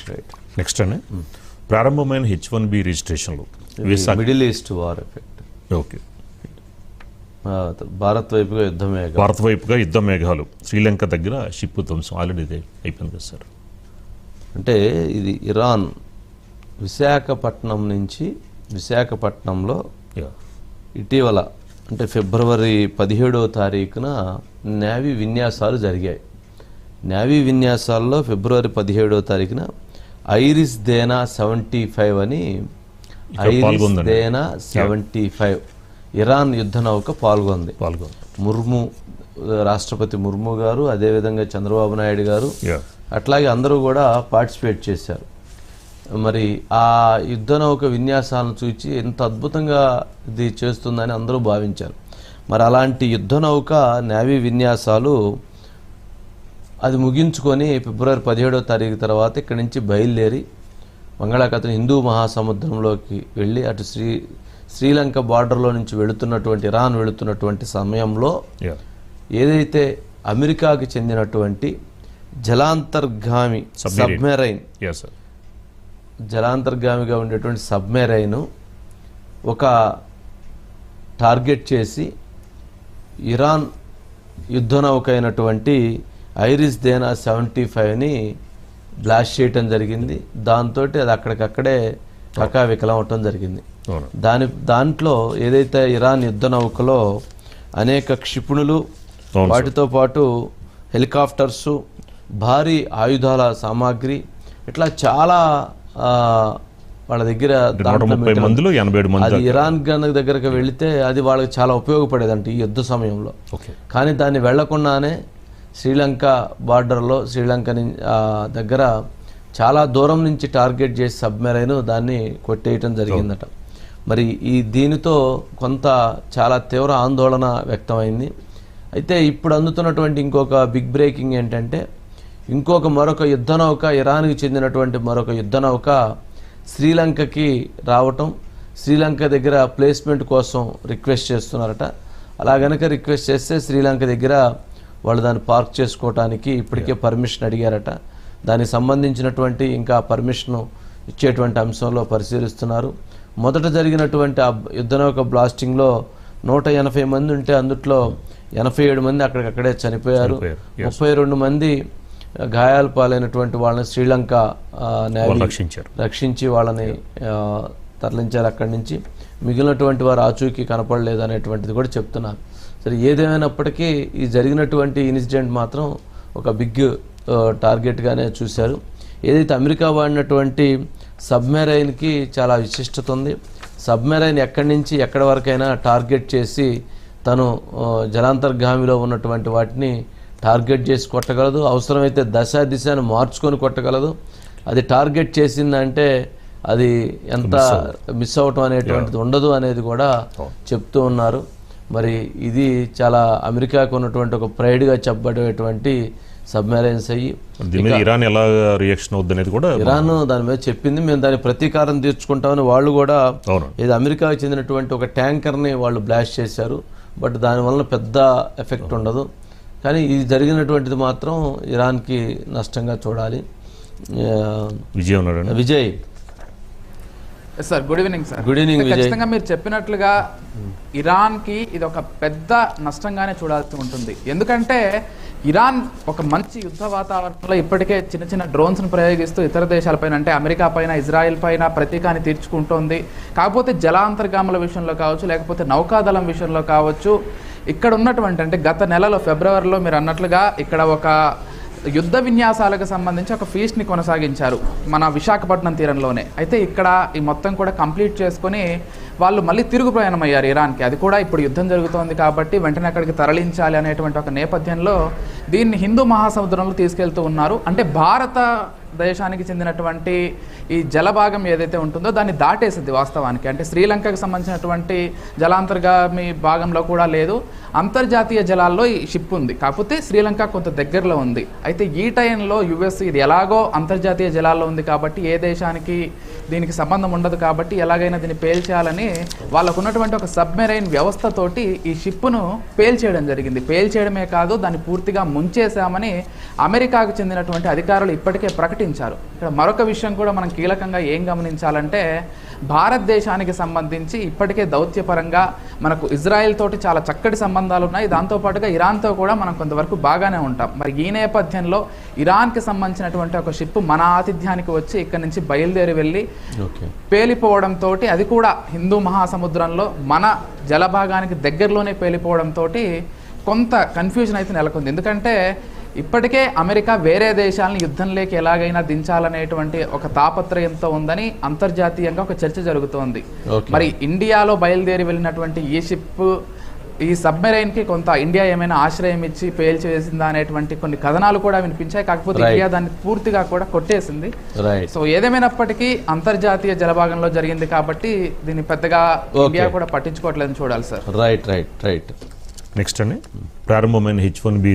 Right. Next అండి, ప్రారంభమైన H1B రిజిస్ట్రేషన్లు middle east war effect. Okay. Bharat వైపుగా యుద్ధ మేఘాలు శ్రీలంక దగ్గర షిప్ ధ్వంసం ఆల్రెడీ అయిపోయింది కదా సార్. అంటే ఇది ఇరాన్ విశాఖపట్నంలో ఇటీవల అంటే ఫిబ్రవరి 17వ తారీఖున నేవీ విన్యాసాలు జరిగాయి. నేవీ విన్యాసాల్లో ఫిబ్రవరి 17వ తారీఖున ఐరిస్ దేనా 75 అని, ఐరిస్ దేనా 75 ఇరాన్ యుద్ధ నౌక పాల్గొంది. రాష్ట్రపతి ముర్ము గారు, అదేవిధంగా చంద్రబాబు నాయుడు గారు, అట్లాగే అందరూ కూడా పార్టిసిపేట్ చేశారు. మరి ఆ యుద్ధ నౌక విన్యాసాలను చూచి ఎంత అద్భుతంగా ఇది చేస్తుందని అందరూ భావించారు. మరి అలాంటి యుద్ధ నౌక నేవీ విన్యాసాలు అది ముగించుకొని ఫిబ్రవరి 17వ తారీఖు తర్వాత ఇక్కడి నుంచి బయలుదేరి బంగాళాఖాతం హిందూ మహాసముద్రంలోకి వెళ్ళి అటు శ్రీలంక బార్డర్లో నుంచి ఇరాన్ వెళుతున్నటువంటి సమయంలో ఏదైతే అమెరికాకి చెందినటువంటి జలాంతర్గామి సబ్మెరైన్, జలాంతర్గామిగా ఉండేటువంటి సబ్మెరైన్ ఒక టార్గెట్ చేసి ఇరాన్ యుద్ధ నౌక అయినటువంటి ఐరిస్ దేనా 75ని బ్లాస్ట్ చేయటం జరిగింది. దాంతో అది అక్కడికక్కడే కకావికలం అవటం జరిగింది. దాంట్లో ఏదైతే ఇరాన్ యుద్ధ నౌకలో అనేక క్షిపణులు, వాటితో పాటు హెలికాప్టర్సు, భారీ ఆయుధాల సామాగ్రి, ఇట్లా చాలా వాళ్ళ దగ్గర అది ఇరాన్ దగ్గరకు వెళితే అది వాళ్ళకి చాలా ఉపయోగపడేదంట ఈ యుద్ధ సమయంలో. కానీ దాన్ని వెళ్లకుండానే శ్రీలంక బార్డర్లో శ్రీలంక దగ్గర చాలా దూరం నుంచి టార్గెట్ చేసి సబ్మెరైన్ దాన్ని కొట్టేయటం జరిగిందట. మరి దీనితో చాలా తీవ్ర ఆందోళన వ్యక్తమైంది. అయితే ఇప్పుడు అందుతున్నటువంటి ఇంకొక బిగ్ బ్రేకింగ్ ఏంటంటే మరొక యుద్ధ నౌక, ఇరాన్కి చెందినటువంటి మరొక యుద్ధ నౌక శ్రీలంకకి రావటం, శ్రీలంక దగ్గర ప్లేస్మెంట్ కోసం రిక్వెస్ట్ చేస్తున్నారట. అలా గనక రిక్వెస్ట్ చేస్తే శ్రీలంక దగ్గర వాళ్ళు దాన్ని పార్క్ చేసుకోవటానికి ఇప్పటికే పర్మిషన్ అడిగారట. దానికి సంబంధించినటువంటి ఇంకా పర్మిషన్ ఇచ్చేటువంటి అంశంలో పరిశీలిస్తున్నారు. మొదట జరిగినటువంటి ఆ యుద్ధ నౌక బ్లాస్టింగ్లో 180 మంది ఉంటే అందుట్లో 87 మంది అక్కడికక్కడే చనిపోయారు. 32 మంది గాయాల పాలైనటువంటి వాళ్ళని శ్రీలంక నేవీ రక్షించి వాళ్ళని తరలించారు అక్కడి నుంచి. మిగిలినటువంటి వారు ఆచూకీ కనపడలేదు అనేటువంటిది కూడా చెప్తున్నారు. సరే, ఏదేమైనప్పటికీ ఈ జరిగినటువంటి ఇన్సిడెంట్ మాత్రం ఒక బిగ్ టార్గెట్గానే చూశారు. ఏదైతే అమెరికా వాడినటువంటి సబ్మెరైన్కి చాలా విశిష్టత ఉంది. సబ్మెరైన్ ఎక్కడి నుంచి ఎక్కడి వరకైనా టార్గెట్ చేసి తను జలాంతర్గామిలో ఉన్నటువంటి వాటిని టార్గెట్ చేసి కొట్టగలదు. అవసరమైతే దిశను మార్చుకొని కొట్టగలదు. అది టార్గెట్ చేసిందంటే అది ఎంత మిస్ అవటం అనేటువంటిది ఉండదు అనేది కూడా చెప్తూ ఉన్నారు. మరి ఇది చాలా అమెరికాకు ఉన్నటువంటి ఒక ప్రైడ్గా చెప్పబడేటువంటి సబ్మెరైన్స్ అయ్యి ఇరాన్ ఎలా రియాక్షన్ అవుద్ది అనేది కూడా ఇరాన్ దాని మీద చెప్పింది. మేము దాని ప్రతీకారం తీర్చుకుంటామని వాళ్ళు కూడా. ఇది అమెరికాకు చెందినటువంటి ఒక ట్యాంకర్ని వాళ్ళు బ్లాస్ట్ చేశారు. బట్ దానివల్ల పెద్ద ఎఫెక్ట్ ఉండదు. కానీ ఇది జరిగినటువంటిది మాత్రం ఇరాన్కి నష్టంగా చూడాలి. Vijay sir, good evening sir. Good evening. ఖచ్చితంగా మీరు చెప్పినట్లుగా ఇరాన్కి ఇది ఒక పెద్ద నష్టంగానే చూడాల్సి ఉంటుంది. ఎందుకంటే ఇరాన్ ఒక మంచి యుద్ధ వాతావరణంలో ఇప్పటికే చిన్న చిన్న డ్రోన్స్ను ప్రయోగిస్తూ ఇతర దేశాలపైన, అంటే అమెరికా పైన, ఇజ్రాయెల్ పైన ప్రతీకాన్ని తీర్చుకుంటోంది. కాకపోతే జలాంతర్గాముల విషయంలో కావచ్చు, లేకపోతే నౌకాదళం విషయంలో కావచ్చు, ఇక్కడ ఉన్నటువంటి అంటే గత నెలలో ఫిబ్రవరిలో మీరు అన్నట్లుగా ఇక్కడ ఒక యుద్ధ విన్యాసాలకు సంబంధించి ఒక ఫీస్ట్ని కొనసాగించారు మన విశాఖపట్నం తీరంలోనే. అయితే ఇక్కడ ఈ మొత్తం కూడా కంప్లీట్ చేసుకొని వాళ్ళు మళ్ళీ తిరుగు ప్రయాణం అయ్యారు ఇరాన్కి. అది కూడా ఇప్పుడు యుద్ధం జరుగుతోంది కాబట్టి వెంటనే అక్కడికి తరలించాలి అనేటువంటి ఒక నేపథ్యంలో దీన్ని హిందూ మహాసముద్రంలో తీసుకెళ్తూ ఉన్నారు. అంటే భారతదేశానికి చెందినటువంటి ఈ జలభాగం ఏదైతే ఉంటుందో దాన్ని దాటేసింది వాస్తవానికి. అంటే శ్రీలంకకు సంబంధించినటువంటి జలాంతర్గామి భాగంలో కూడా లేదు, అంతర్జాతీయ జలాల్లో ఈ షిప్ ఉంది. కాకపోతే శ్రీలంక కొంత దగ్గరలో ఉంది. అయితే ఈ టైంలో యుఎస్ ఇది ఎలాగో అంతర్జాతీయ జలాల్లో ఉంది కాబట్టి ఏ దేశానికి దీనికి సంబంధం ఉండదు కాబట్టి ఎలాగైనా దీన్ని పేల్చేయాలని వాళ్ళకు ఉన్నటువంటి ఒక సబ్మెరైన్ వ్యవస్థతోటి ఈ షిప్ను పేల్చేయడం జరిగింది. పేల్చేయడమే కాదు, దాన్ని పూర్తిగా ముంచేశామని అమెరికాకు చెందినటువంటి అధికారులు ఇప్పటికే ప్రకటించారు. ప్రకటించారు. ఇక్కడ మరొక విషయం కూడా మనం కీలకంగా ఏం గమనించాలంటే, భారతదేశానికి సంబంధించి ఇప్పటికే దౌత్యపరంగా మనకు ఇజ్రాయెల్ తోటి చాలా చక్కటి సంబంధాలు ఉన్నాయి. దాంతోపాటుగా ఇరాన్తో కూడా మనం కొంతవరకు బాగానే ఉంటాం. మరి ఈ నేపథ్యంలో ఇరాన్కి సంబంధించినటువంటి ఒక షిప్ మన ఆతిథ్యానికి వచ్చి ఇక్కడ నుంచి బయలుదేరి వెళ్ళి పేలిపోవడంతో, అది కూడా హిందూ మహాసముద్రంలో మన జలభాగానికి దగ్గరలోనే పేలిపోవడంతో కొంత కన్ఫ్యూజన్ అయితే నెలకొంది. ఎందుకంటే ఇప్పటికే అమెరికా వేరే దేశాలను యుద్ధంలోకి ఎలాగైనా దించాలనేటువంటి ఒక తాపత్రయంతో ఉందని అంతర్జాతీయంగా ఒక చర్చ జరుగుతోంది. మరి ఇండియాలో బయలుదేరి వెళ్ళినటువంటి ఈ షిప్, ఈ సబ్మెరైన్కి కొంత ఇండియా ఏమైనా ఆశ్రయం ఇచ్చి పేల్చేసిందా అనేటువంటి కొన్ని కథనాలు కూడా వినిపించాయి. కాకపోతే ఇండియా దాన్ని పూర్తిగా కూడా కొట్టేసింది. సో ఏదేమైనప్పటికీ అంతర్జాతీయ జలభాగంలో జరిగింది కాబట్టి దీన్ని పెద్దగా ఇండియా కూడా పట్టించుకోవట్లేదని చూడాలి సార్. రైట్. నెక్స్ట్ అండి, ప్రారంభమైన H1B